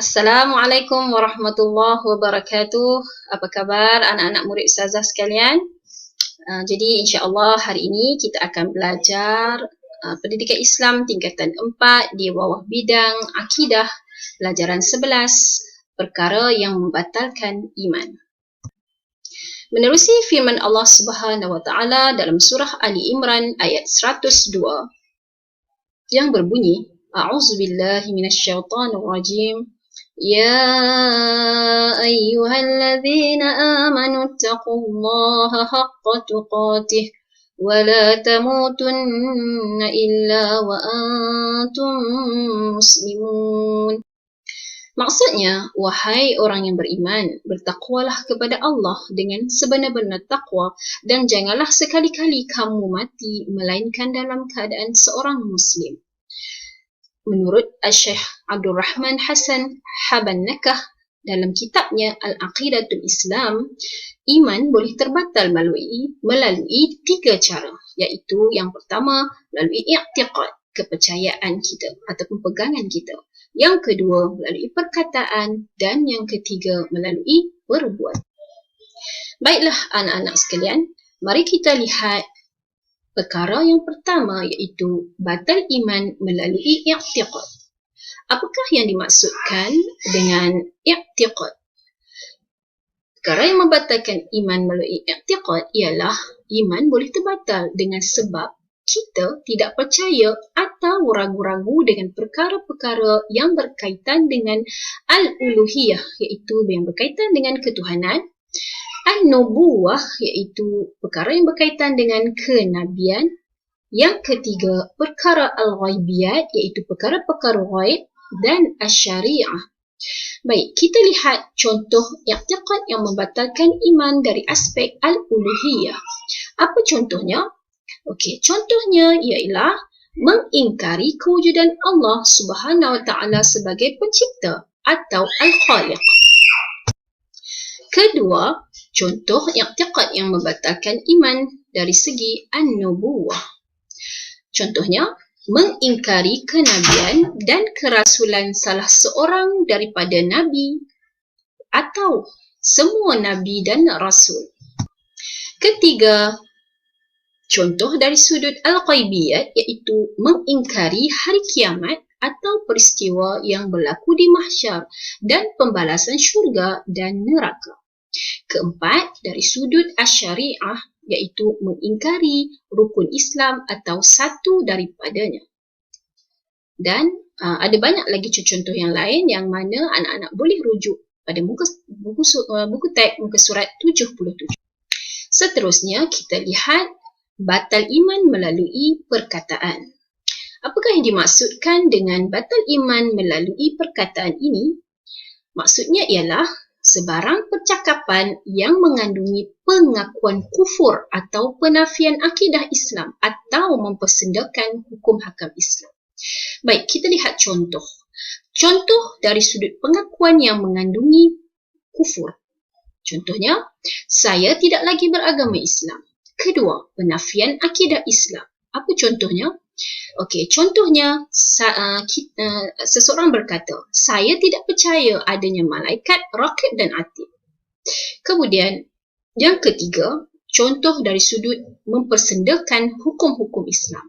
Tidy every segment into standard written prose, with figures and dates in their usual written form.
Assalamualaikum warahmatullahi wabarakatuh. Apa khabar anak-anak murid Ustazah sekalian? Jadi insya-Allah hari ini kita akan belajar pendidikan Islam tingkatan 4 di bawah bidang akidah, pelajaran 11, perkara yang membatalkan iman. Menerusi firman Allah Subhanahu wa taala dalam surah Ali Imran ayat 102 yang berbunyi, A'udzubillahi minasyaitonir rajim. يا أيها الذين آمنوا اتقوا الله حق تقاته ولا تموتن إلا وأنتم مسلمون. Maksudnya, wahai orang yang beriman, bertakwalah kepada Allah dengan sebenar-benar takwa dan janganlah sekali-kali kamu mati melainkan dalam keadaan seorang muslim. Menurut Syekh Abdul Rahman Hassan Habannakah dalam kitabnya Al-Aqidatul Islam, iman boleh terbatal melalui 3 cara, iaitu yang pertama melalui i'tiqad, kepercayaan kita ataupun pegangan kita. Yang kedua melalui perkataan dan yang ketiga melalui perbuatan. Baiklah anak-anak sekalian, mari kita lihat perkara yang pertama, iaitu batal iman melalui i'tiqad. Apakah yang dimaksudkan dengan i'tiqad? Perkara yang membatalkan iman melalui i'tiqad ialah iman boleh terbatal dengan sebab kita tidak percaya atau ragu-ragu dengan perkara-perkara yang berkaitan dengan al-uluhiyah, iaitu yang berkaitan dengan ketuhanan, an-nubuwah, iaitu perkara yang berkaitan dengan kenabian. Yang ketiga, perkara al-ghaibiyat, iaitu perkara-perkara ghaib, dan asy-syariah. Baik, kita lihat contoh i'tiqad yang membatalkan iman dari aspek al-uluhiyah. Apa contohnya? Okey, contohnya ialah mengingkari kewujudan Allah Subhanahu wa taala sebagai pencipta atau al-khaliq. Kedua, contoh i'tiqad yang membatalkan iman dari segi an-nubuwah. Contohnya, mengingkari kenabian dan kerasulan salah seorang daripada nabi atau semua nabi dan rasul. Ketiga, contoh dari sudut al-ghaibiyat, iaitu mengingkari hari kiamat atau peristiwa yang berlaku di mahsyar dan pembalasan syurga dan neraka. Keempat, dari sudut asy-syariah, iaitu mengingkari rukun Islam atau satu daripadanya. Dan ada banyak lagi contoh yang lain yang mana anak-anak boleh rujuk pada buku teks muka surat 77. Seterusnya, kita lihat batal iman melalui perkataan. Apakah yang dimaksudkan dengan batal iman melalui perkataan ini? Maksudnya ialah sebarang percakapan yang mengandungi pengakuan kufur atau penafian akidah Islam atau mempersendakan hukum hakam Islam. Baik, kita lihat contoh. Contoh dari sudut pengakuan yang mengandungi kufur. Contohnya, saya tidak lagi beragama Islam. Kedua, penafian akidah Islam. Apa contohnya? Okey, contohnya seseorang berkata, saya tidak percaya adanya malaikat, rakib dan atid. Kemudian, yang ketiga, contoh dari sudut mempersendakan hukum-hukum Islam.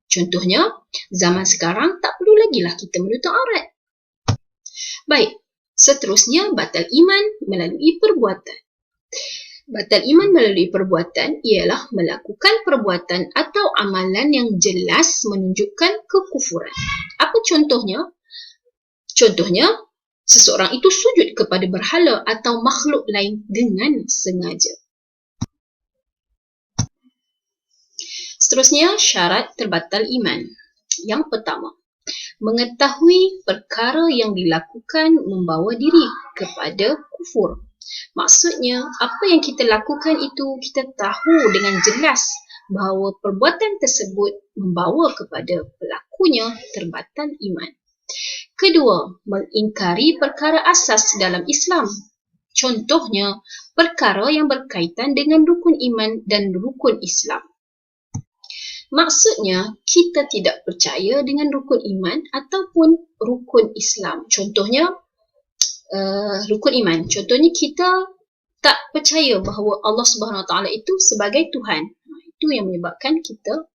Contohnya, zaman sekarang tak perlu lagi lah kita menutup aurat. Baik, seterusnya batal iman melalui perbuatan. Batal iman melalui perbuatan ialah melakukan perbuatan atau amalan yang jelas menunjukkan kekufuran. Apa contohnya? Contohnya, seseorang itu sujud kepada berhala atau makhluk lain dengan sengaja. Seterusnya, syarat terbatal iman. Yang pertama, mengetahui perkara yang dilakukan membawa diri kepada kufur. Maksudnya, apa yang kita lakukan itu kita tahu dengan jelas bahawa perbuatan tersebut membawa kepada pelakunya terbatal iman. Kedua, mengingkari perkara asas dalam Islam. Contohnya, perkara yang berkaitan dengan rukun iman dan rukun Islam. Maksudnya, kita tidak percaya dengan rukun iman ataupun rukun Islam. Contohnya, rukun iman. Contohnya kita tak percaya bahawa Allah Subhanahu Wa Taala itu sebagai Tuhan. Itu yang menyebabkan kita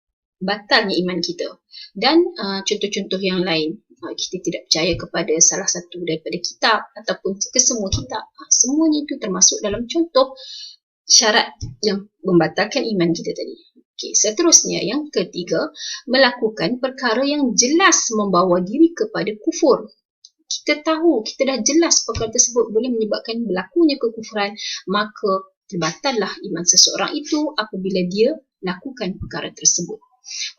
batalnya iman kita. Dan contoh-contoh yang lain, kita tidak percaya kepada salah satu daripada kitab ataupun kesemua kitab. Semuanya itu termasuk dalam contoh syarat yang membatalkan iman kita tadi. Okey, seterusnya yang ketiga, melakukan perkara yang jelas membawa diri kepada kufur. Kita tahu, kita dah jelas perkara tersebut boleh menyebabkan berlakunya kekufuran, maka terbatallah iman seseorang itu apabila dia lakukan perkara tersebut.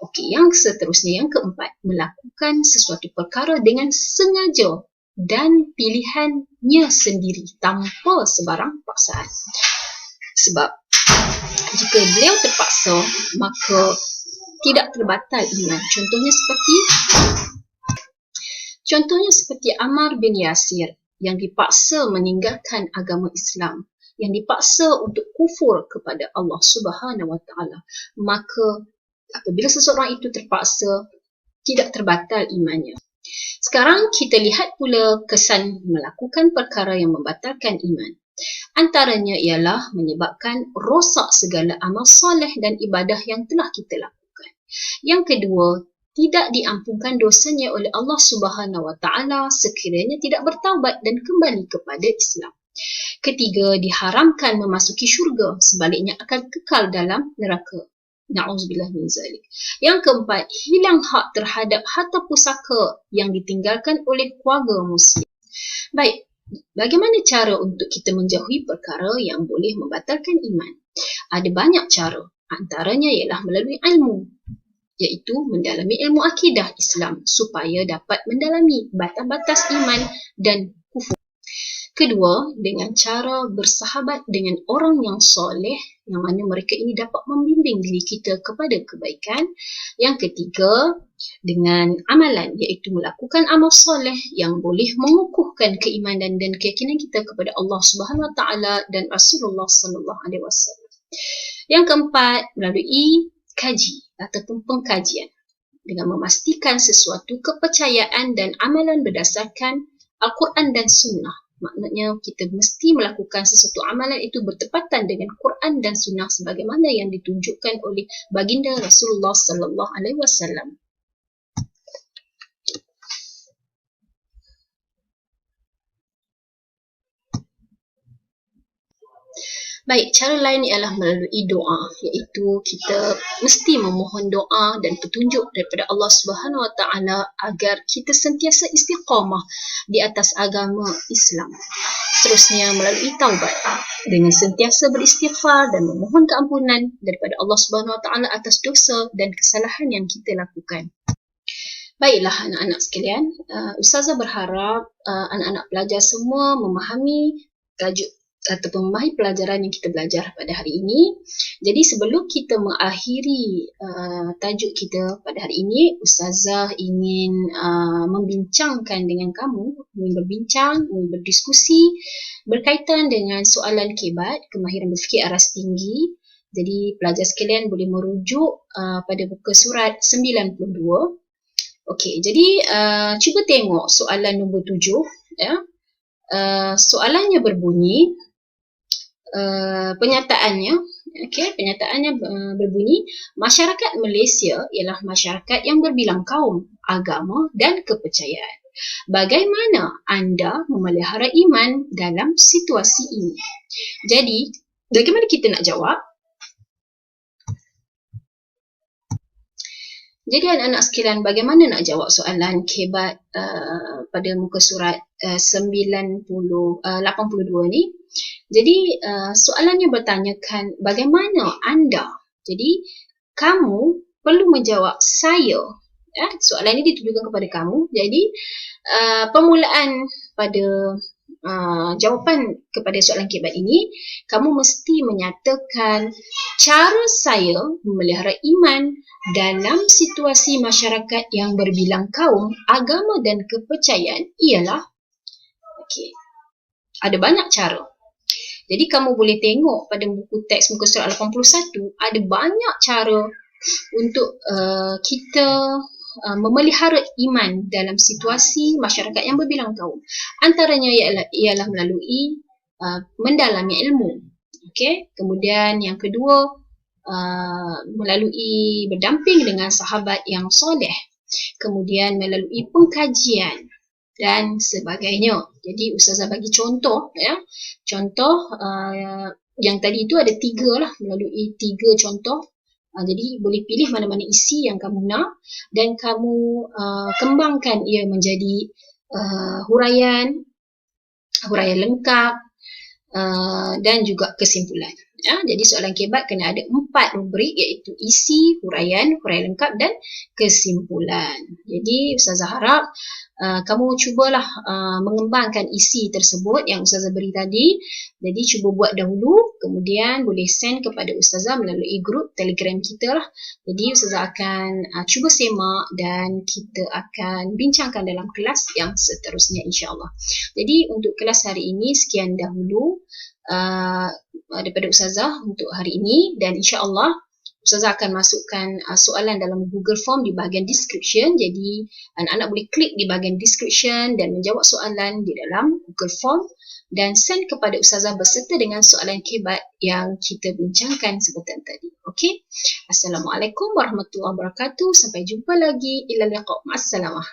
Okey, yang seterusnya yang keempat, melakukan sesuatu perkara dengan sengaja dan pilihannya sendiri tanpa sebarang paksaan. Sebab jika beliau terpaksa, maka tidak terbatal iman. Contohnya seperti Ammar bin Yasir yang dipaksa meninggalkan agama Islam, yang dipaksa untuk kufur kepada Allah Subhanahu Wa Taala. Maka apabila seseorang itu terpaksa, tidak terbatal imannya. Sekarang kita lihat pula kesan melakukan perkara yang membatalkan iman. Antaranya ialah menyebabkan rosak segala amal soleh dan ibadah yang telah kita lakukan. Yang kedua, tidak diampunkan dosanya oleh Allah Subhanahu Wa Taala sekiranya tidak bertaubat dan kembali kepada Islam. Ketiga, diharamkan memasuki syurga, sebaliknya akan kekal dalam neraka. Na'udzubillah min zalik. Yang keempat, hilang hak terhadap harta pusaka yang ditinggalkan oleh keluarga muslim. Baik, bagaimana cara untuk kita menjauhi perkara yang boleh membatalkan iman? Ada banyak cara. Antaranya ialah melalui ilmu, iaitu mendalami ilmu akidah Islam supaya dapat mendalami batas-batas iman dan kufur. Kedua, dengan cara bersahabat dengan orang yang soleh, yang mana mereka ini dapat membimbing diri kita kepada kebaikan. Yang ketiga, dengan amalan, iaitu melakukan amal soleh yang boleh mengukuhkan keimanan dan keyakinan kita kepada Allah Subhanahu Wa Taala dan Rasulullah Sallallahu Alaihi Wasallam. Yang keempat, melalui kaji ataupun pengkajian dengan memastikan sesuatu kepercayaan dan amalan berdasarkan Al-Quran dan Sunnah. Maknanya kita mesti melakukan sesuatu amalan itu bertepatan dengan Quran dan Sunnah sebagaimana yang ditunjukkan oleh baginda Rasulullah Sallallahu Alaihi Wasallam. Baik, cara lain ialah melalui doa, iaitu kita mesti memohon doa dan petunjuk daripada Allah Subhanahu Wa Taala agar kita sentiasa istiqamah di atas agama Islam. Seterusnya melalui taubat dengan sentiasa beristighfar dan memohon keampunan daripada Allah Subhanahu Wa Taala atas dosa dan kesalahan yang kita lakukan. Baiklah anak-anak sekalian, Ustazah berharap anak-anak pelajar semua memahami tajuk ataupun memahami pelajaran yang kita belajar pada hari ini. Jadi sebelum kita mengakhiri tajuk kita pada hari ini, Ustazah ingin membincangkan dengan kamu, ingin berdiskusi berkaitan dengan soalan kebat, kemahiran berfikir aras tinggi. Jadi pelajar sekalian boleh merujuk pada buku surat 92. Okey, jadi cuba tengok soalan nombor 7. Ya. Soalannya berbunyi, penyataannya berbunyi, masyarakat Malaysia ialah masyarakat yang berbilang kaum, agama dan kepercayaan. Bagaimana anda memelihara iman dalam situasi ini? Jadi, bagaimana kita nak jawab? Jadi anak-anak sekalian, bagaimana nak jawab soalan kebat pada muka surat 82 ni? Jadi soalannya bertanyakan bagaimana anda. Jadi kamu perlu menjawab saya. Ya, soalan ini ditujukan kepada kamu. Jadi permulaan pada jawapan kepada soalan kebat ini, kamu mesti menyatakan cara saya memelihara iman dalam situasi masyarakat yang berbilang kaum, agama dan kepercayaan ialah, okey, ada banyak cara. Jadi kamu boleh tengok pada buku teks muka surat 81, ada banyak cara untuk kita memelihara iman dalam situasi masyarakat yang berbilang kaum. Antaranya ialah melalui mendalami ilmu. Okey, kemudian yang kedua melalui berdamping dengan sahabat yang soleh. Kemudian melalui pengkajian dan sebagainya. Jadi Ustazah bagi contoh ya. Contoh yang tadi itu ada 3 lah, melalui 3 contoh. Jadi boleh pilih mana-mana isi yang kamu nak dan kamu kembangkan ia menjadi huraian lengkap dan juga kesimpulan. Ya, jadi soalan kebat kena ada 4 rubrik, iaitu isi, huraian lengkap dan kesimpulan. Jadi Ustazah harap kamu cubalah mengembangkan isi tersebut yang Ustazah beri tadi. Jadi cuba buat dahulu, kemudian boleh send kepada Ustazah melalui grup Telegram kita lah. Jadi Ustazah akan cuba semak dan kita akan bincangkan dalam kelas yang seterusnya insya-Allah. Jadi untuk kelas hari ini sekian dahulu daripada Ustazah untuk hari ini, dan insya-Allah Ustazah akan masukkan soalan dalam Google Form di bahagian description. Jadi anak-anak boleh klik di bahagian description dan menjawab soalan di dalam Google Form dan send kepada Ustazah beserta dengan soalan kebat yang kita bincangkan sebentar tadi. Okey. Assalamualaikum warahmatullahi wabarakatuh. Sampai jumpa lagi. Ila liqa. Ma'assalamah.